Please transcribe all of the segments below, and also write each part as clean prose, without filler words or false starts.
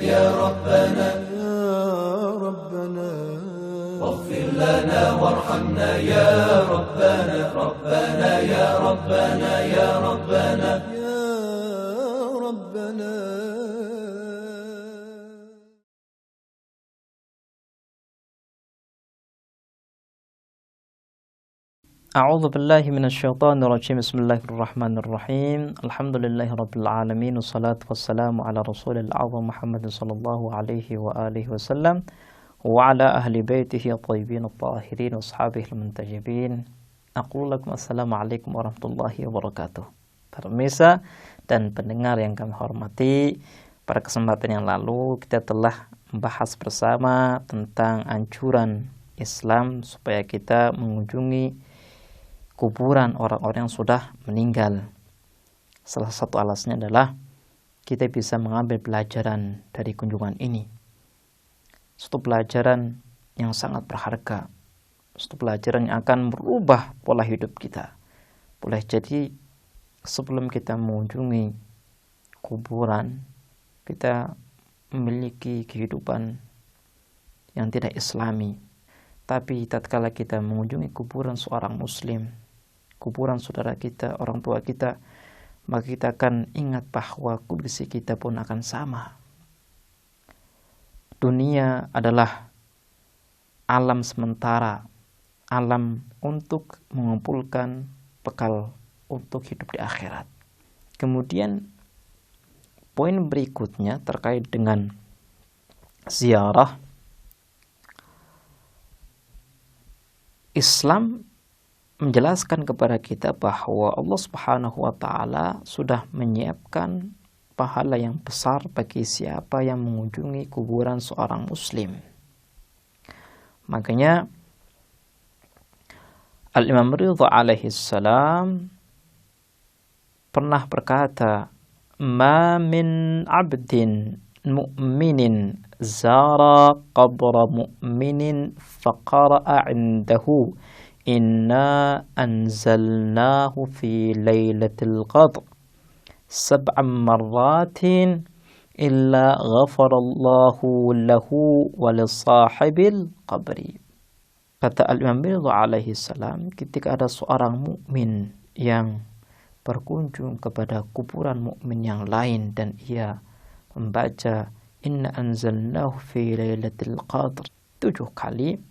يا ربنا واغفر لنا وارحمنا يا ربنا ربنا يا ربنا يا ربنا يا ربنا. A'udzu billahi minasyaitonir rajim. Bismillahirrahmanirrahim. Alhamdulillahirabbil alamin wassalatu wassalamu ala rasulil azam Muhammad sallallahu alaihi wa alihi wasallam wa ala ahli baitihi at-thayyibin at-tahirin wa ashabihi al-muntajibin. Aqulu lakum assalamu alaikum warahmatullahi wabarakatuh. Pemirsa dan pendengar yang kami hormati, pada kesempatan yang lalu kita telah membahas bersama tentang anjuran Islam supaya kita mengunjungi kuburan orang-orang yang sudah meninggal. Salah satu alasannya adalah kita bisa mengambil pelajaran dari kunjungan ini. Suatu pelajaran yang sangat berharga. Suatu pelajaran yang akan merubah pola hidup kita. Boleh jadi sebelum kita mengunjungi kuburan, kita memiliki kehidupan yang tidak islami. Tapi tatkala kita mengunjungi kuburan seorang muslim, kuburan saudara kita, orang tua kita, maka kita akan ingat bahwa kondisi kita pun akan sama. Dunia adalah alam sementara, alam untuk mengumpulkan bekal untuk hidup di akhirat. Kemudian poin berikutnya terkait dengan ziarah. Islam menjelaskan kepada kita bahwa Allah Subhanahu wa taala sudah menyiapkan pahala yang besar bagi siapa yang mengunjungi kuburan seorang muslim. Makanya Al-Imam Ridha alaihi salam pernah berkata, "Ma min 'abdin mu'minin zara qabra mu'minin faqara'a 'indahu Inna anzalnahu fi laylatil qadr sab'an marratin illa ghafarallahu lahu wa li sahibil qabri." Kata Al-Imam Ridha alaihi salam, ketika ada seorang mukmin yang berkunjung kepada kuburan mukmin yang lain dan ia membaca Inna anzalnahu fi laylatil qadr 7 kali,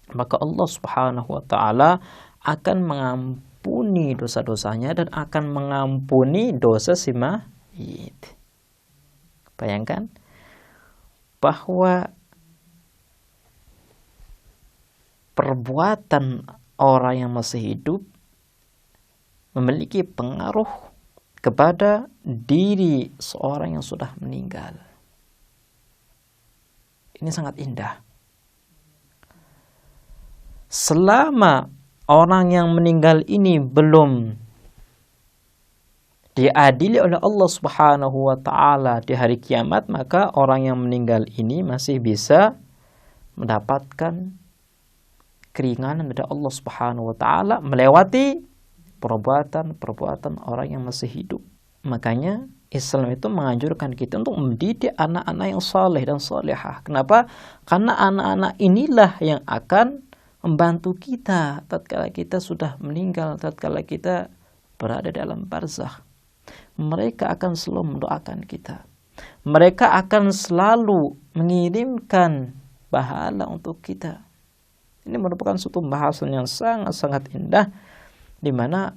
maka Allah Subhanahu wa taala akan mengampuni dosa-dosanya dan akan mengampuni dosa si mayit. Bayangkan bahwa perbuatan orang yang masih hidup memiliki pengaruh kepada diri seorang yang sudah meninggal. Ini sangat indah. Selama orang yang meninggal ini belum diadili oleh Allah Subhanahu wa taala di hari kiamat, maka orang yang meninggal ini masih bisa mendapatkan keringanan dari Allah Subhanahu wa taala melewati perbuatan-perbuatan orang yang masih hidup. Makanya Islam itu menganjurkan kita untuk mendidik anak-anak yang saleh dan salihah. Kenapa? Karena anak-anak inilah yang akan membantu kita tatkala kita sudah meninggal, tatkala kita berada dalam barzakh. Mereka akan selalu mendoakan kita. Mereka akan selalu mengirimkan pahala untuk kita. Ini merupakan suatu bahasan yang sangat-sangat indah, di mana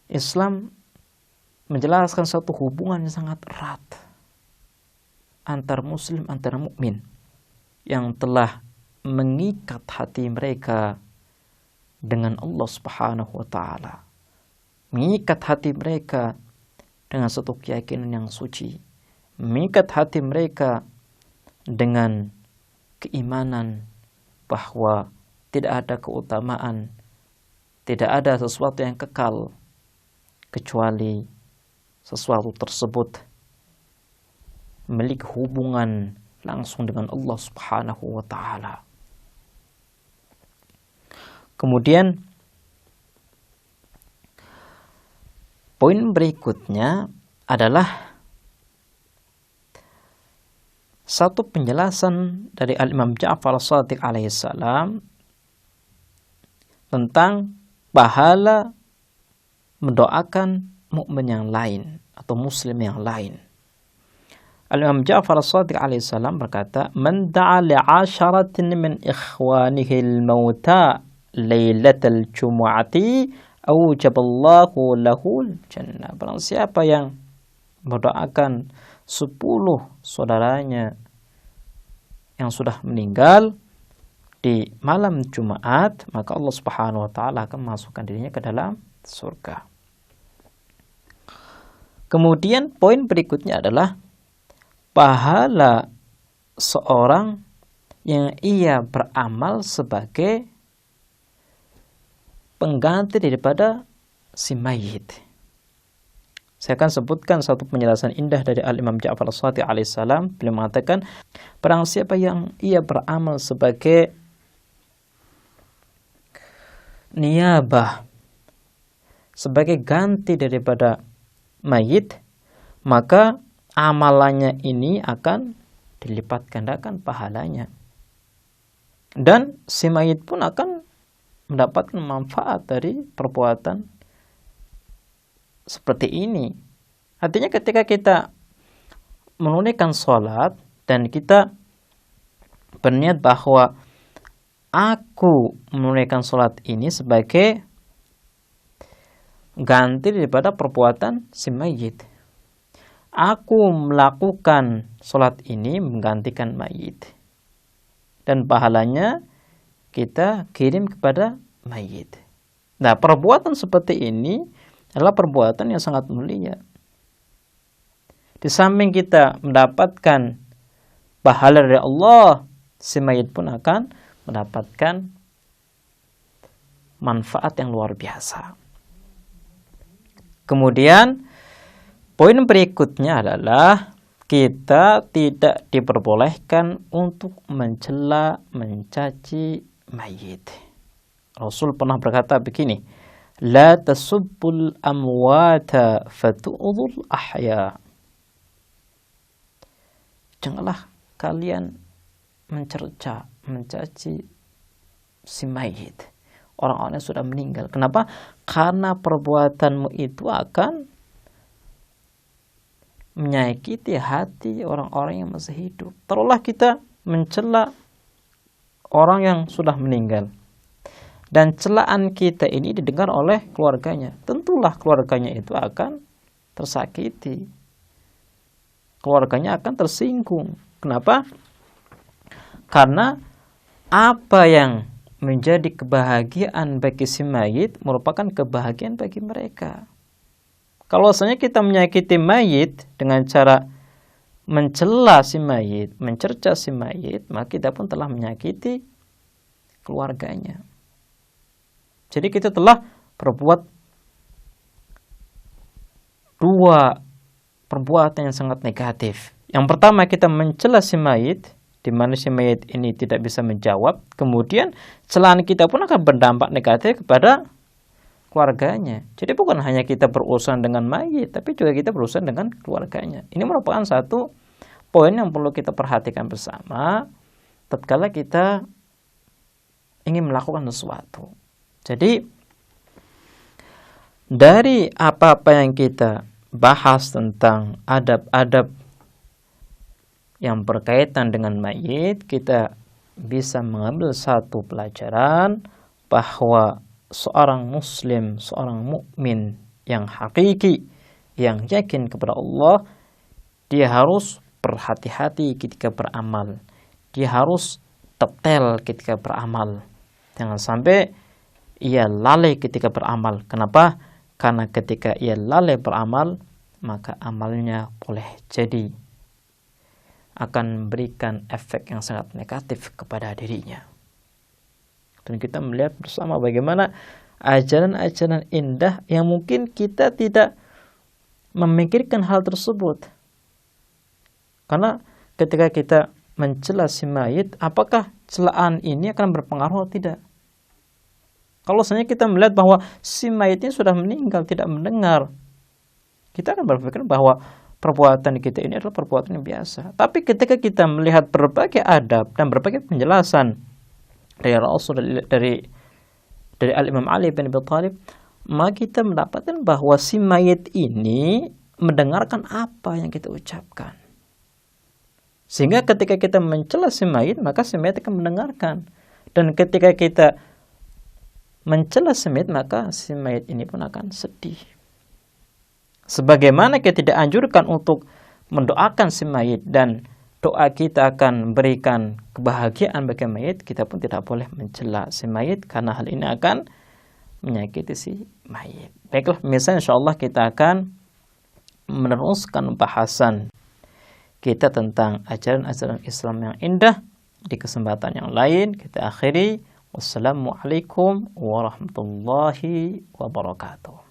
Islam menjelaskan suatu hubungan yang sangat erat antar muslim, antar mukmin yang telah mengikat hati mereka dengan Allah Subhanahu wa taala. Mengikat hati mereka dengan satu keyakinan yang suci. Mengikat hati mereka dengan keimanan bahwa tidak ada keutamaan, tidak ada sesuatu yang kekal kecuali sesuatu tersebut memiliki hubungan langsung dengan Allah Subhanahu wa taala. Kemudian poin berikutnya adalah satu penjelasan dari Al-Imam Ja'far Shadiq alaihissalam tentang pahala mendoakan mukmin yang lain atau muslim yang lain. Al-Imam Ja'far Shadiq alaihissalam berkata, "Man da'a li'asharatin min ikhwanihi al-mauta lailatal jumu'ati aujaballahu lahul jannah." Barang siapa yang mendoakan 10 saudaranya yang sudah meninggal di malam Jumat, maka Allah Subhanahu wa taala akan memasukkan dirinya ke dalam surga. Kemudian poin berikutnya adalah pahala seorang yang ia beramal sebagai pengganti daripada si mayit. Saya akan sebutkan satu penjelasan indah dari Al-Imam Ja'far Shadiq alaihissalam. Beliau mengatakan, barang siapa yang ia beramal sebagai niyabah, sebagai ganti daripada mayit, maka amalannya ini akan dilipat gandakan pahalanya. Dan si mayit pun akan mendapatkan manfaat dari perbuatan seperti ini. Artinya ketika kita menunaikan sholat dan kita berniat bahwa aku menunaikan sholat ini sebagai ganti daripada perbuatan si mayit. Aku melakukan sholat ini menggantikan mayit. Dan pahalanya kita kirim kepada mayit. Nah, perbuatan seperti ini adalah perbuatan yang sangat mulia. Di samping kita mendapatkan pahala dari Allah, si mayit pun akan mendapatkan manfaat yang luar biasa. Kemudian poin berikutnya adalah kita tidak diperbolehkan untuk mencela, mencaci mayit. Rasul pernah berkata begini, "La tasubbul amwata fatu'udhul ahya." Janganlah kalian mencerca, mencaci si mayit, orang-orang yang sudah meninggal. Kenapa? Karena perbuatanmu itu akan menyakiti hati orang-orang yang masih hidup. Taruhlah kita mencela orang yang sudah meninggal, dan celaan kita ini didengar oleh keluarganya. Tentulah keluarganya itu akan tersakiti. Keluarganya akan tersinggung. Kenapa? Karena apa yang menjadi kebahagiaan bagi si mayit merupakan kebahagiaan bagi mereka. Kalau misalnya kita menyakiti mayit dengan cara mencela si mayit, mencerca si mayit, maka kita pun telah menyakiti keluarganya. Jadi kita telah berbuat dua perbuatan yang sangat negatif. Yang pertama, kita mencela si mayit, di mana si mayit ini tidak bisa menjawab. Kemudian celaan kita pun akan berdampak negatif kepada keluarganya. Jadi bukan hanya kita berurusan dengan mayit, tapi juga kita berurusan dengan keluarganya. Ini merupakan satu poin yang perlu kita perhatikan bersama tatkala kita ingin melakukan sesuatu. Jadi dari apa-apa yang kita bahas tentang adab-adab yang berkaitan dengan mayit, kita bisa mengambil satu pelajaran bahwa seorang muslim, seorang mukmin yang hakiki, yang yakin kepada Allah, dia harus berhati-hati ketika beramal. Dia harus detail ketika beramal. Jangan sampai ia lalai ketika beramal. Kenapa? Karena ketika ia lalai beramal, maka amalnya boleh jadi akan memberikan efek yang sangat negatif kepada dirinya. Dan kita melihat bersama bagaimana ajaran-ajaran indah yang mungkin kita tidak memikirkan hal tersebut. Karena ketika kita mencela si mayit, apakah celaan ini akan berpengaruh atau tidak? Kalau misalnya kita melihat bahwa si mayit ini sudah meninggal, tidak mendengar, kita akan berpikir bahwa perbuatan kita ini adalah perbuatan yang biasa. Tapi ketika kita melihat berbagai adab dan berbagai penjelasan dari Rasul, dari Al-Imam Ali bin Abi Thalib, maka kita mendapatkan bahwa si mayit ini mendengarkan apa yang kita ucapkan. Sehingga ketika kita mencela si mayit, maka si mayit akan mendengarkan. Dan ketika kita mencela si mayit, maka si mayit ini pun akan sedih. Sebagaimana kita tidak anjurkan untuk mendoakan si mayit dan doa kita akan memberikan kebahagiaan bagi mayit, kita pun tidak boleh mencela si mayit karena hal ini akan menyakiti si mayit. Baiklah, misalnya insyaallah kita akan meneruskan bahasan kita tentang ajaran-ajaran Islam yang indah di kesempatan yang lain. Kita akhiri. Wassalamualaikum warahmatullahi wabarakatuh.